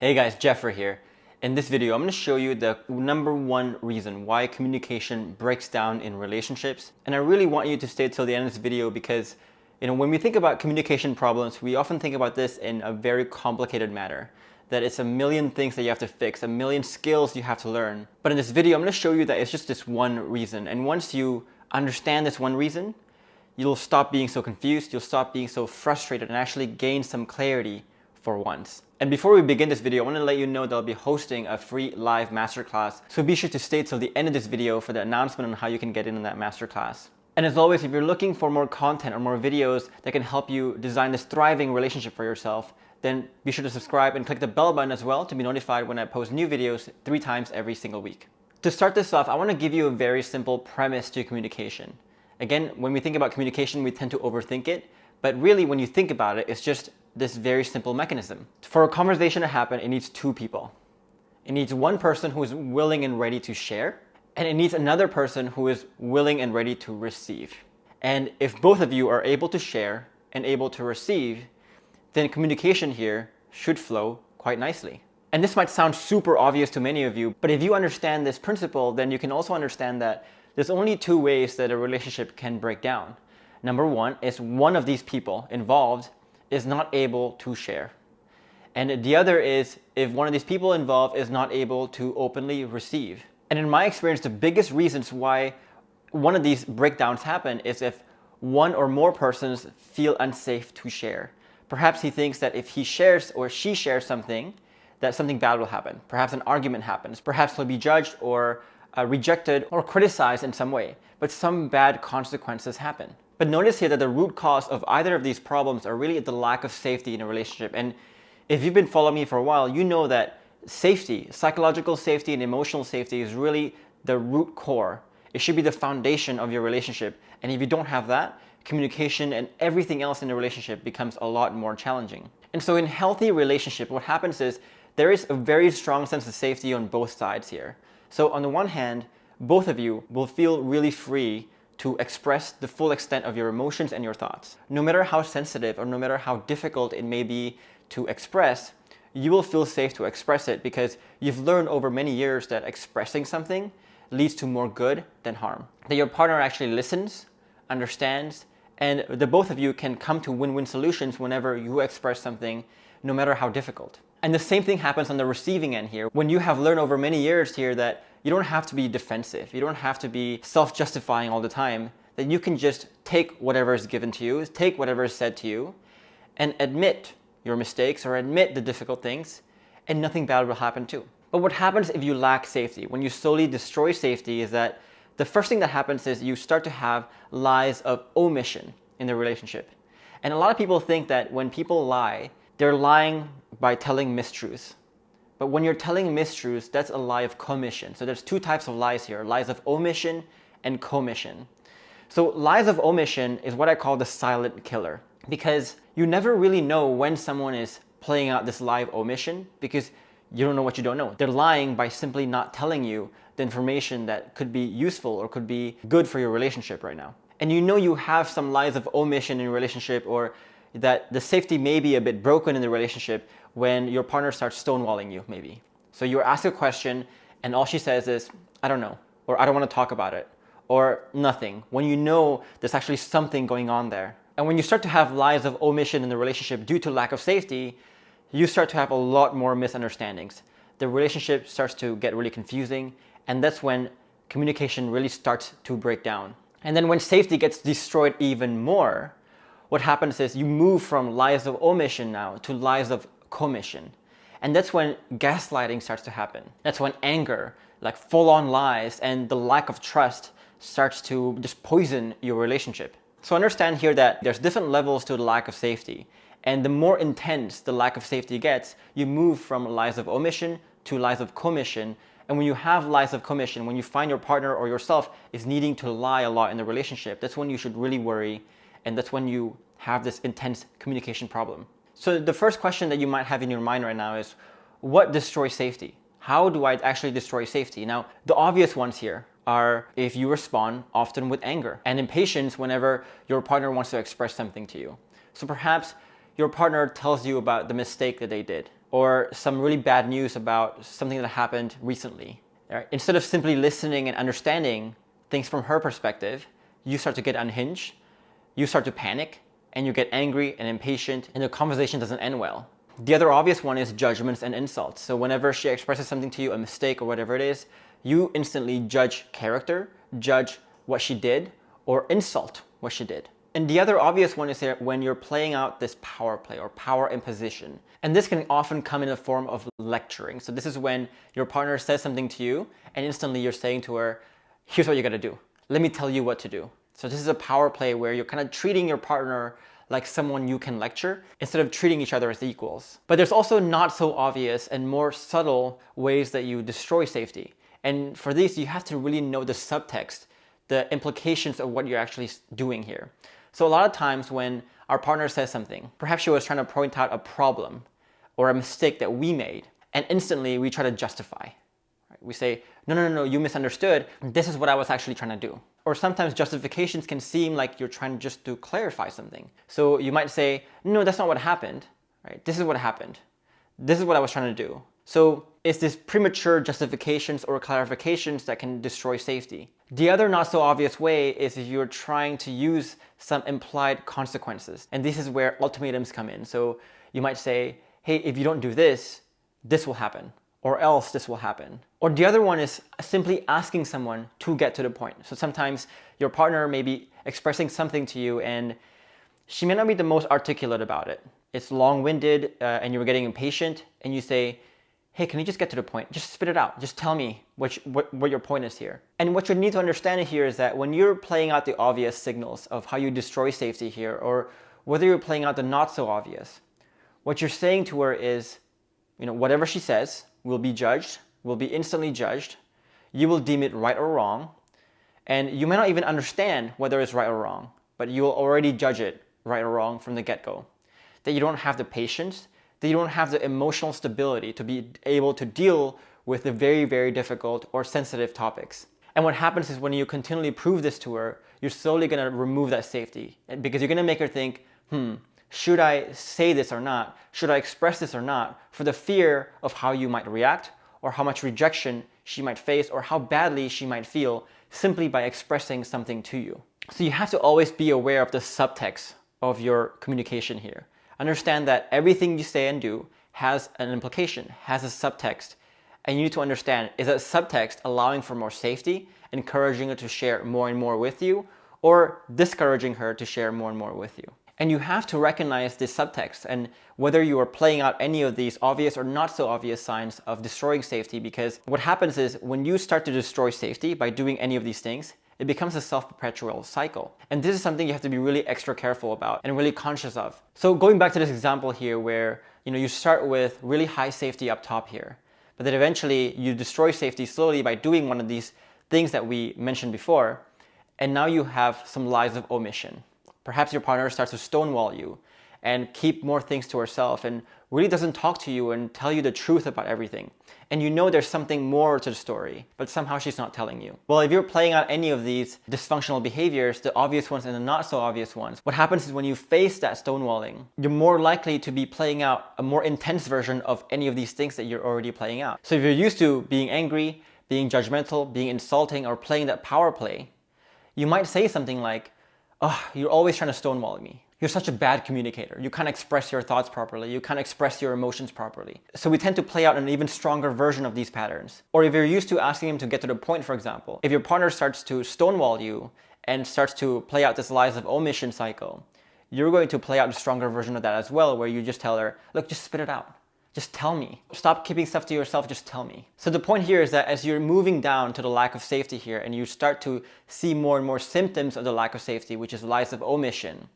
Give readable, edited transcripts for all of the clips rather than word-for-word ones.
Hey guys, Geoffrey here. In this video, I'm going to show you the number one reason why communication breaks down in relationships. And I really want you to stay till the end of this video because, when we think about communication problems, we often think about this in a very complicated manner. That it's a million things that you have to fix, a million skills you have to learn. But in this video, I'm going to show you that it's just this one reason. And once you understand this one reason, you'll stop being so confused, you'll stop being so frustrated and actually gain some clarity for once. And before we begin this video, I want to let you know that I'll be hosting a free live masterclass. So be sure to stay till the end of this video for the announcement on how you can get in on that masterclass. And as always, if you're looking for more content or more videos that can help you design this thriving relationship for yourself, then be sure to subscribe and click the bell button as well to be notified when I post new videos 3 times every single week. To start this off, I want to give you a very simple premise to communication. Again, when we think about communication, we tend to overthink it, but really when you think about it, it's just this very simple mechanism. For a conversation to happen, it needs two people. It needs one person who is willing and ready to share, and it needs another person who is willing and ready to receive. And if both of you are able to share and able to receive, then communication here should flow quite nicely. And this might sound super obvious to many of you, but if you understand this principle, then you can also understand that there's only two ways that a relationship can break down. Number one is one of these people involved is not able to share. And the other is if one of these people involved is not able to openly receive. And in my experience, the biggest reasons why one of these breakdowns happen is if one or more persons feel unsafe to share. Perhaps he thinks that if he shares or she shares something, that something bad will happen. Perhaps an argument happens. Perhaps he'll be judged or rejected or criticized in some way. But some bad consequences happen. But notice here that the root cause of either of these problems are really the lack of safety in a relationship. And if you've been following me for a while, you know that safety, psychological safety and emotional safety is really the root core. It should be the foundation of your relationship. And if you don't have that, communication and everything else in the relationship becomes a lot more challenging. And so in healthy relationship, what happens is there is a very strong sense of safety on both sides here. So on the one hand, both of you will feel really free to express the full extent of your emotions and your thoughts. No matter how sensitive or no matter how difficult it may be to express, you will feel safe to express it because you've learned over many years that expressing something leads to more good than harm. That your partner actually listens, understands, and the both of you can come to win-win solutions whenever you express something, no matter how difficult. And the same thing happens on the receiving end here. When you have learned over many years here that you don't have to be defensive, you don't have to be self-justifying all the time, that you can just take whatever is given to you, take whatever is said to you, and admit your mistakes or admit the difficult things, and nothing bad will happen too. But what happens if you lack safety? When you slowly destroy safety is that the first thing that happens is you start to have lies of omission in the relationship. And a lot of people think that when people lie, they're lying by telling mistruths. But when you're telling mistruths, that's a lie of commission. So there's two types of lies here, lies of omission and commission. So lies of omission is what I call the silent killer, because you never really know when someone is playing out this lie of omission because you don't know what you don't know. They're lying by simply not telling you the information that could be useful or could be good for your relationship right now. And you have some lies of omission in your relationship, or that the safety may be a bit broken in the relationship when your partner starts stonewalling you, maybe. So you ask a question and all she says is, I don't know, or I don't want to talk about it, or nothing, when you know there's actually something going on there. And when you start to have lies of omission in the relationship due to lack of safety, you start to have a lot more misunderstandings. The relationship starts to get really confusing, and that's when communication really starts to break down. And then when safety gets destroyed even more, what happens is you move from lies of omission now to lies of commission. And that's when gaslighting starts to happen. That's when anger, like full-on lies and the lack of trust starts to just poison your relationship. So understand here that there's different levels to the lack of safety. And the more intense the lack of safety gets, you move from lies of omission to lies of commission. And when you have lies of commission, when you find your partner or yourself is needing to lie a lot in the relationship, that's when you should really worry. And that's when you have this intense communication problem. So the first question that you might have in your mind right now is, what destroys safety? How do I actually destroy safety? Now, the obvious ones here are if you respond often with anger and impatience whenever your partner wants to express something to you. So perhaps your partner tells you about the mistake that they did, or some really bad news about something that happened recently. Right? Instead of simply listening and understanding things from her perspective, you start to get unhinged, you start to panic, and you get angry and impatient, and the conversation doesn't end well. The other obvious one is judgments and insults. So whenever she expresses something to you, a mistake or whatever it is, you instantly judge character, judge what she did, or insult what she did. And the other obvious one is that when you're playing out this power play or power imposition. And this can often come in the form of lecturing. So this is when your partner says something to you and instantly you're saying to her, here's what you gotta do. Let me tell you what to do. So this is a power play where you're kind of treating your partner like someone you can lecture instead of treating each other as equals. But there's also not so obvious and more subtle ways that you destroy safety. And for these, you have to really know the subtext, the implications of what you're actually doing here. So a lot of times when our partner says something, perhaps she was trying to point out a problem or a mistake that we made, and instantly we try to justify. Right? We say, no, you misunderstood. This is what I was actually trying to do. Or sometimes justifications can seem like you're trying just to clarify something. So you might say, no, that's not what happened. Right? This is what happened. This is what I was trying to do. So it's this premature justifications or clarifications that can destroy safety. The other not so obvious way is if you're trying to use some implied consequences. And this is where ultimatums come in. So you might say, hey, if you don't do this, this will happen, or else this will happen. Or the other one is simply asking someone to get to the point. So sometimes your partner may be expressing something to you and she may not be the most articulate about it. It's long-winded and you're getting impatient and you say, hey, can you just get to the point? Just spit it out. Just tell me what your point is here. And what you need to understand here is that when you're playing out the obvious signals of how you destroy safety here, or whether you're playing out the not so obvious, what you're saying to her is, whatever she says will be judged, will be instantly judged. You will deem it right or wrong. And you may not even understand whether it's right or wrong, but you will already judge it right or wrong from the get-go. That you don't have the patience, that you don't have the emotional stability to be able to deal with the very, very difficult or sensitive topics. And what happens is when you continually prove this to her, you're slowly going to remove that safety. Because you're going to make her think, should I say this or not? Should I express this or not? For the fear of how you might react, or how much rejection she might face, or how badly she might feel simply by expressing something to you. So you have to always be aware of the subtext of your communication here. Understand that everything you say and do has an implication, has a subtext. And you need to understand, is that subtext allowing for more safety, encouraging her to share more and more with you, or discouraging her to share more and more with you? And you have to recognize this subtext and whether you are playing out any of these obvious or not so obvious signs of destroying safety, because what happens is when you start to destroy safety by doing any of these things, it becomes a self-perpetual cycle. And this is something you have to be really extra careful about and really conscious of. So going back to this example here where you start with really high safety up top here, but then eventually you destroy safety slowly by doing one of these things that we mentioned before, and now you have some lies of omission. Perhaps your partner starts to stonewall you and keep more things to herself and really doesn't talk to you and tell you the truth about everything. And there's something more to the story, but somehow she's not telling you. Well, if you're playing out any of these dysfunctional behaviors, the obvious ones and the not so obvious ones, what happens is when you face that stonewalling, you're more likely to be playing out a more intense version of any of these things that you're already playing out. So if you're used to being angry, being judgmental, being insulting, or playing that power play, you might say something like, oh, you're always trying to stonewall me. You're such a bad communicator. You can't express your thoughts properly. You can't express your emotions properly. So we tend to play out an even stronger version of these patterns. Or if you're used to asking him to get to the point, for example, if your partner starts to stonewall you and starts to play out this lies of omission cycle, you're going to play out a stronger version of that as well, where you just tell her, look, just spit it out. Just tell me. Stop keeping stuff to yourself, just tell me. So the point here is that as you're moving down to the lack of safety here and you start to see more and more symptoms of the lack of safety, which is lies of omission,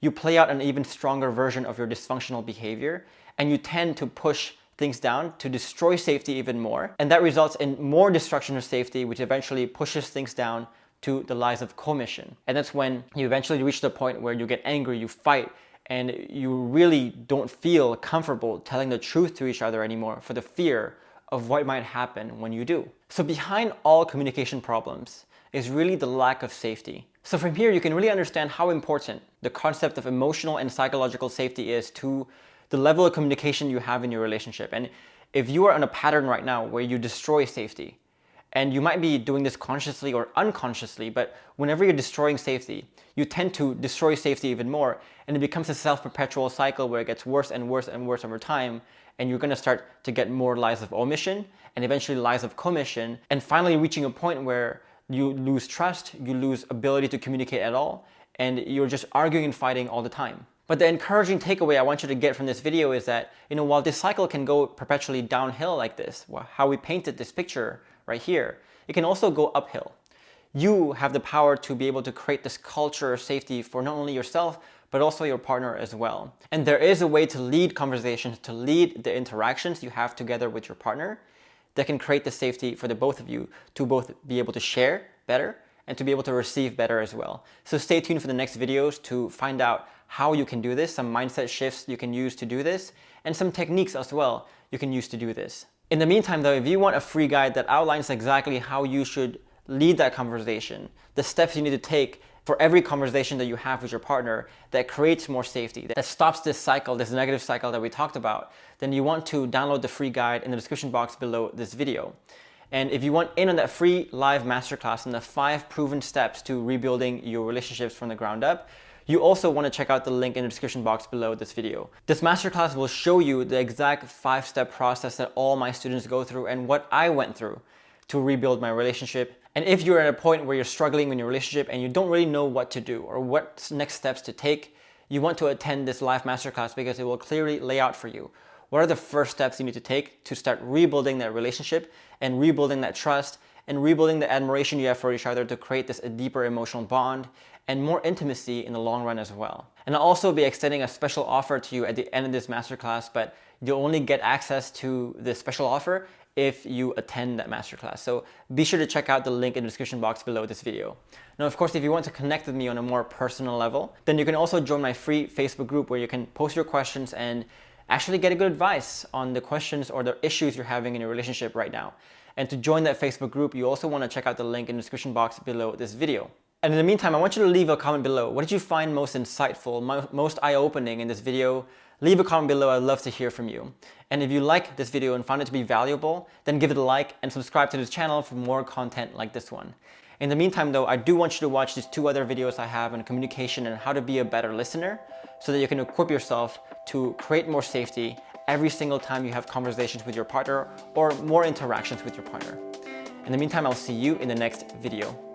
you play out an even stronger version of your dysfunctional behavior and you tend to push things down to destroy safety even more. And that results in more destruction of safety, which eventually pushes things down to the lies of commission. And that's when you eventually reach the point where you get angry, you fight, and you really don't feel comfortable telling the truth to each other anymore for the fear of what might happen when you do. So behind all communication problems is really the lack of safety. So from here, you can really understand how important the concept of emotional and psychological safety is to the level of communication you have in your relationship. And if you are on a pattern right now where you destroy safety, and you might be doing this consciously or unconsciously, but whenever you're destroying safety, you tend to destroy safety even more, and it becomes a self-perpetual cycle where it gets worse and worse and worse over time, and you're gonna start to get more lies of omission, and eventually lies of commission, and finally reaching a point where you lose trust, you lose ability to communicate at all, and you're just arguing and fighting all the time. But the encouraging takeaway I want you to get from this video is that, while this cycle can go perpetually downhill like this, how we painted this picture right here, it can also go uphill. You have the power to be able to create this culture of safety for not only yourself, but also your partner as well. And there is a way to lead conversations, to lead the interactions you have together with your partner that can create the safety for the both of you to both be able to share better and to be able to receive better as well. So stay tuned for the next videos to find out how you can do this, some mindset shifts you can use to do this, and some techniques as well you can use to do this. In the meantime though, if you want a free guide that outlines exactly how you should lead that conversation, the steps you need to take for every conversation that you have with your partner that creates more safety, that stops this cycle, this negative cycle that we talked about, then you want to download the free guide in the description box below this video. And if you want in on that free live masterclass and the 5 proven steps to rebuilding your relationships from the ground up, you also want to check out the link in the description box below this video. This masterclass will show you the exact 5-step process that all my students go through and what I went through to rebuild my relationship. And if you're at a point where you're struggling in your relationship and you don't really know what to do or what next steps to take, you want to attend this live masterclass because it will clearly lay out for you what are the first steps you need to take to start rebuilding that relationship and rebuilding that trust and rebuilding the admiration you have for each other to create this a deeper emotional bond and more intimacy in the long run as well. And I'll also be extending a special offer to you at the end of this masterclass, but you'll only get access to this special offer if you attend that masterclass. So be sure to check out the link in the description box below this video. Now, of course, if you want to connect with me on a more personal level, then you can also join my free Facebook group where you can post your questions and actually get a good advice on the questions or the issues you're having in your relationship right now. And to join that Facebook group, you also want to check out the link in the description box below this video. And in the meantime, I want you to leave a comment below. What did you find most insightful, most eye-opening in this video? Leave a comment below. I'd love to hear from you. And if you like this video and found it to be valuable, then give it a like and subscribe to this channel for more content like this one. In the meantime though, I do want you to watch these 2 other videos I have on communication and how to be a better listener so that you can equip yourself to create more safety every single time you have conversations with your partner or more interactions with your partner. In the meantime, I'll see you in the next video.